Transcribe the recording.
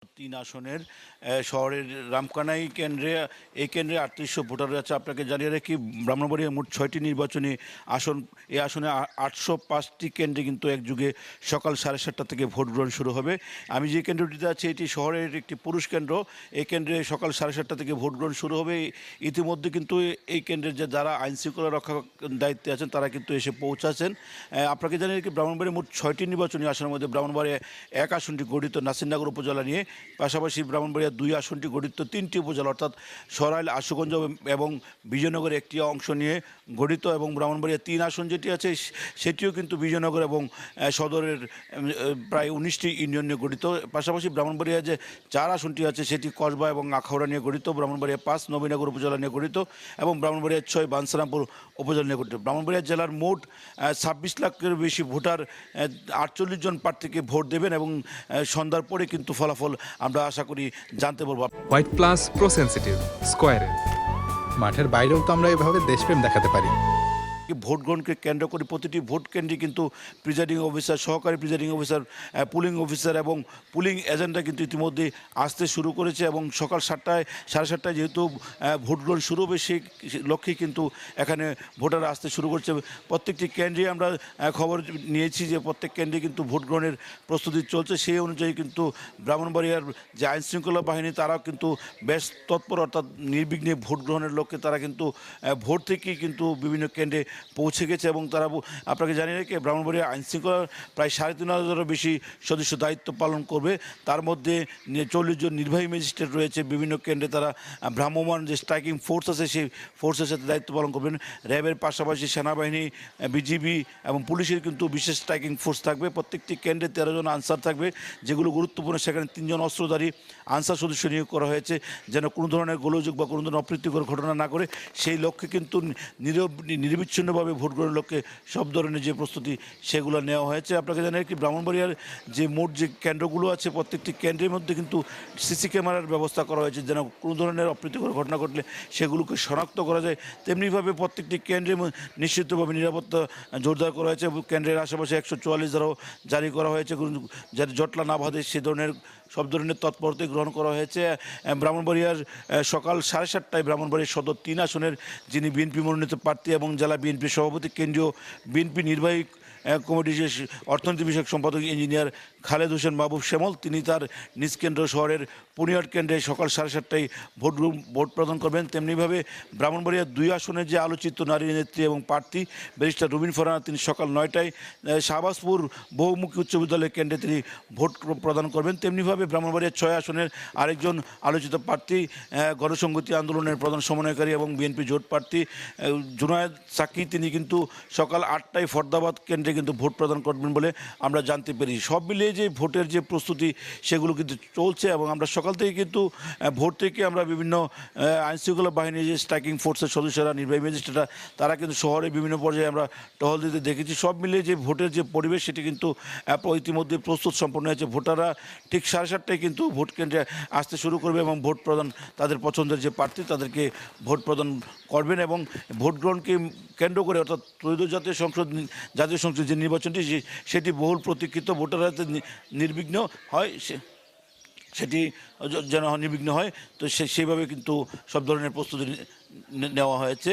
3 আসনের শহরের রামকানাই কেন্দ্রে এই কেন্দ্রে ৩৮০০ ভোটার আছে। আপনাকে জানিয়ে রাখি ব্রাহ্মণবাড়িয়ার মোট ৬টি নির্বাচনী আসন। এই আসনে ৮০৫টি কেন্দ্রে কিন্তু একযুগে সকাল ৭:৩০ থেকে ভোট গ্রহণ শুরু হবে। আমি যে কেন্দ্রটিতে আছি এটি শহরের একটি পুরুষ কেন্দ্র। এই কেন্দ্রে সকাল ৭:৩০ থেকে ভোট গ্রহণ শুরু হবে। ইতিমধ্যে কিন্তু এই কেন্দ্রের যে যারা আইন শৃঙ্খলা রক্ষা দায়িত্বে আছেন তারা কিন্তু এসে পৌঁছাচ্ছেন। আপনাকে জানিয়ে রাখি ব্রাহ্মণবাড়িয়ার মোট ৬টি নির্বাচনী আসনের মধ্যে ব্রাহ্মণবাড়িয়া ১ আসনটি গঠিত নাসিরনগর উপজেলা নিয়ে, পাশাপাশি ব্রাহ্মণবাড়িয়া ২ আসনটি গঠিত ৩টি উপজেলা অর্থাৎ সরাইল, আশুগঞ্জ এবং বিজয়নগর একটি অংশ নিয়ে গঠিত, এবং ব্রাহ্মণবাড়িয়া ৩ আসন যেটি আছে সেটিও কিন্তু বিজয়নগর এবং সদরের প্রায় ১৯টি ইউনিয়ন নিয়ে গঠিত। পাশাপাশি ব্রাহ্মণবাড়িয়া যে ৪ আসনটি আছে সেটি কসবা এবং আখাউড়া নিয়ে গঠিত, ব্রাহ্মণবাড়িয়া ৫ নবীনগর উপজেলা নিয়ে গঠিত এবং ব্রাহ্মণবাড়িয়া ৬ বাঞ্ছারামপুর উপজেলা নিয়ে গঠিত। ব্রাহ্মণবাড়িয়া জেলার মোট ২৬ লাখের বেশি ভোটার ৪৮ জন প্রার্থীকে ভোট দেবেন এবং সন্ধ্যার পরে কিন্তু ফলাফল আমরা আশা করি জানতে পারবো। হোয়াইট প্লাস প্রো সেনসিটিভ স্কোয়ারে মাঠের বাইরেও তো আমরা এভাবে দেশপ্রেম দেখাতে পারি। ভোট গ্রহণকে কেন্দ্র করে প্রতিটি ভোট কেন্দ্রে কিন্তু প্রিজাইডিং অফিসার, সহকারী প্রিজাইডিং অফিসার, পুলিং অফিসার এবং পুলিং এজেন্টরা কিন্তু ইতিমধ্যে আসতে শুরু করেছে এবং সকাল ৭টায় ৭:৩০ যেহেতু ভোট গ্রহণ শুরু হবে সেই লক্ষ্যেই কিন্তু এখানে ভোটাররা আসতে শুরু করছে। প্রত্যেকটি কেন্দ্রে আমরা খবর নিয়েছি যে প্রত্যেক কেন্দ্রে কিন্তু ভোট গ্রহণের প্রস্তুতি চলছে। সেই অনুযায়ী কিন্তু ব্রাহ্মণবাড়িয়ার যে আইনশৃঙ্খলা বাহিনী তারাও কিন্তু বেশ তৎপর, অর্থাৎ নির্বিঘ্নে ভোট গ্রহণের লক্ষ্যে তারা কিন্তু ভোর থেকেই কিন্তু বিভিন্ন কেন্দ্রে পৌঁছে গেছে এবং তারা আপনাকে জানিয়ে রেখে ব্রাহ্মণবাড়িয়া আইনশৃঙ্খলার প্রায় ৩৫০০-এরও বেশি সদস্য দায়িত্ব পালন করবে। তার মধ্যে ৪০ জন নির্বাহী ম্যাজিস্ট্রেট রয়েছে বিভিন্ন কেন্দ্রে, তারা ভ্রাম্যমাণ যে স্ট্রাইকিং ফোর্স আছে সেই ফোর্সের সাথে দায়িত্ব পালন করবেন। র্যাবের পাশাপাশি সেনাবাহিনী, বিজিবি এবং পুলিশের কিন্তু বিশেষ স্ট্রাইকিং ফোর্স থাকবে। প্রত্যেকটি কেন্দ্রে ১৩ জন আনসার থাকবে, যেগুলো গুরুত্বপূর্ণ। সেখানে ৩ জন অস্ত্রধারী আনসার সদস্য নিয়োগ করা হয়েছে যেন কোনো ধরনের গোলযোগ বা কোনো ধরনের অপ্রীতিকর ঘটনা না করে। সেই লক্ষ্যে কিন্তু নিরবিচ্ছিন্নভাবে ভোট গ্রহণের লক্ষ্যে সব ধরনের যে প্রস্তুতি সেগুলো নেওয়া হয়েছে। আপনাকে জানেন কি ব্রাহ্মণবাড়িয়ার যে মোট যে কেন্দ্রগুলো আছে প্রত্যেকটি কেন্দ্রের মধ্যে কিন্তু সিসি ক্যামেরার ব্যবস্থা করা হয়েছে যেন কোনো ধরনের অপ্রীতিকর ঘটনা ঘটলে সেগুলোকে শনাক্ত করা যায়। তেমনিভাবে প্রত্যেকটি কেন্দ্রে নিশ্চিতভাবে নিরাপত্তা জোরদার করা হয়েছে। কেন্দ্রের আশেপাশে ১৪৪ ধারাও জারি করা হয়েছে যাতে জটলা না বাঁধে সে ধরনের সব ধরনের তৎপরতা গ্রহণ করা হয়েছে। ব্রাহ্মণবাড়িয়ার সকাল ৭:৩০টায় ব্রাহ্মণবাড়িয়ার সদর ৩ আসনের যিনি বিএনপি মনোনীত প্রার্থী এবং জেলা বিএনপি সভাপতি, কেন্দ্রীয় বিএনপি নির্বাহী কমিটির যে অর্থনীতি বিষয়ক সম্পাদক ইঞ্জিনিয়ার খালেদ হোসেন মাহবুব শ্যামল, তিনি তার নিজ কেন্দ্র শহরের পুনিয়াট কেন্দ্রে সকাল ৭:৩০টায় ভোট প্রদান করবেন। তেমনিভাবে ব্রাহ্মণবাড়িয়ার ২ আসনের যে আলোচিত নারী নেত্রী এবং প্রার্থী ব্যারিস্টার রুবিন ফারহানা, তিনি সকাল ৯টায় শাহবাজপুর বহুমুখী উচ্চ বিদ্যালয় কেন্দ্রে তিনি ভোট প্রদান করবেন। তেমনিভাবে ব্রাহ্মণবাড়িয়ার ৬ আসনের আরেকজন আলোচিত প্রার্থী গণসংহতি আন্দোলনের প্রধান সমন্বয়কারী এবং বিএনপি জোট প্রার্থী জুনায়েদ সাকি, তিনি কিন্তু সকাল ৮টায় ফরদাবাদ কেন্দ্রে কিন্তু ভোট প্রদান করবেন বলে আমরা জানতে পেরেছি। সব মিলিয়ে যে ভোটের যে প্রস্তুতি সেগুলো কিন্তু চলছে এবং আমরা সকাল থেকে কিন্তু ভোট থেকে আমরা বিভিন্ন আইনশৃঙ্খলা বাহিনীর যে স্ট্রাইকিং ফোর্সের সদস্যরা, নির্বাহী ম্যাজিস্ট্রেটরা, তারা কিন্তু শহরে বিভিন্ন পর্যায়ে আমরা টহল দিতে দেখেছি। সব মিলিয়ে যে ভোটের যে পরিবেশ সেটি কিন্তু ইতিমধ্যে প্রস্তুত সম্পন্ন হয়েছে। ভোটাররা ঠিক ৭:৩০টায় কিন্তু ভোট কেন্দ্রে আসতে শুরু করবে এবং ভোট প্রদান, তাদের পছন্দের যে প্রার্থী তাদেরকে ভোট প্রদান করবেন এবং ভোট গ্রহণকে কেন্দ্র করে অর্থাৎ ত্রয়োদশ জাতীয় সংসদ যে নির্বাচনটি সেটি বহুল প্রতীক্ষিত, ভোটাররা নির্বিঘ্ন হয় সেটি যেন নির্বিঘ্ন হয়, তো সেইভাবে কিন্তু সব ধরনের প্রস্তুতি নেওয়া হয়েছে।